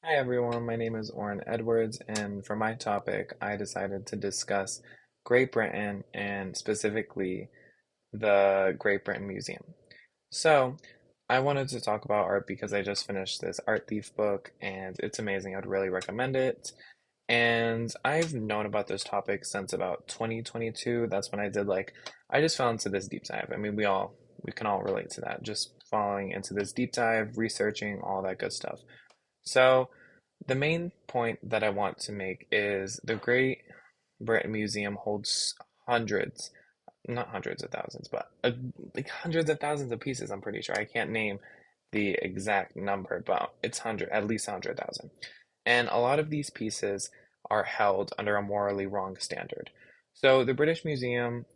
Hi everyone, my name is Oren Edwards, and for my topic, I decided to discuss Great Britain and specifically the Great Britain Museum. So, I wanted to talk about art because I just finished this Art Thief book and it's amazing. I'd really recommend it. And I've known about this topic since about 2022. That's when I just fell into this deep dive. I mean, we can all relate to that, just falling into this deep dive, researching all that good stuff. So, the main point that I want to make is the Great Britain Museum holds hundreds, not hundreds of thousands, but like hundreds of thousands of pieces, I'm pretty sure. I can't name the exact number, but it's at least 100,000. And a lot of these pieces are held under a morally wrong standard. So the British Museum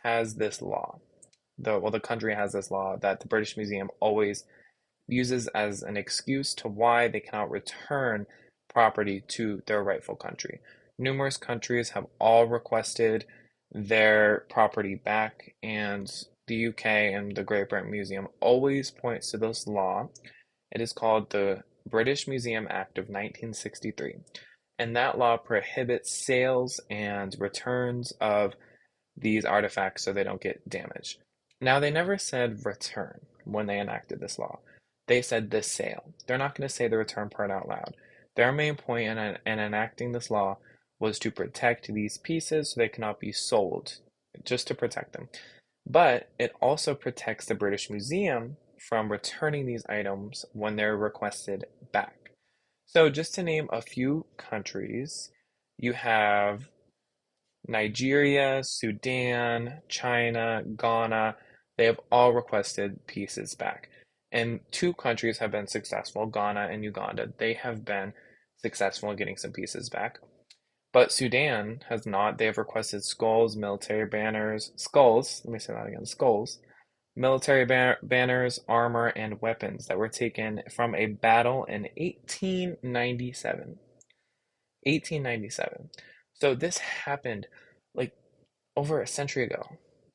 has this law. The country has this law that the British Museum always uses as an excuse to why they cannot return property to their rightful country. Numerous countries have all requested their property back, and the UK and the Great Britain Museum always points to this law. It is called the British Museum Act of 1963, and that law prohibits sales and returns of these artifacts so they don't get damaged. Now, they never said return when they enacted this law. They said the sale. They're not going to say the return part out loud. Their main point in enacting this law was to protect these pieces so they cannot be sold, just to protect them. But it also protects the British Museum from returning these items when they're requested back. So, just to name a few countries, you have Nigeria, Sudan, China, Ghana, they have all requested pieces back. And two countries have been successful, Ghana and Uganda. They have been successful in getting some pieces back. But Sudan has not. They have requested skulls, military banners, skulls, let me say that again, skulls, military banners, armor, and weapons that were taken from a battle in 1897. 1897. So this happened like over a century ago.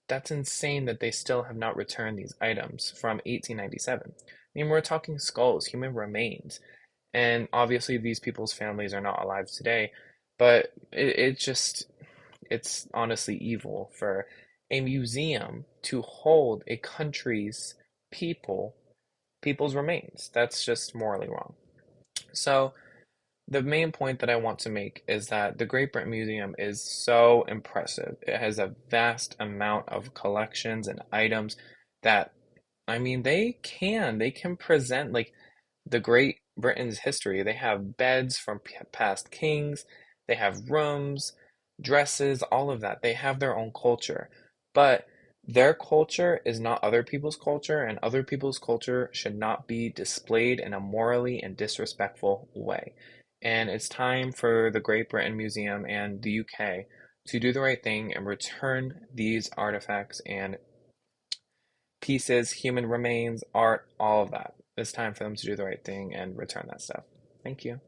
That's insane that they still have not returned these items from 1897. I mean, we're talking skulls, human remains, and obviously these people's families are not alive today, but it's honestly evil for a museum to hold a country's people's remains. That's just morally wrong. So, the main point that I want to make is that the Great Britain Museum is so impressive. It has a vast amount of collections and items that, I mean, they can present like the Great Britain's history. They have beds from past kings, they have rooms, dresses, all of that. They have their own culture. But their culture is not other people's culture, and other people's culture should not be displayed in a morally and disrespectful way. And it's time for the Great Britain Museum and the UK to do the right thing and return these artifacts and pieces, human remains, art, all of that. It's time for them to do the right thing and return that stuff. Thank you.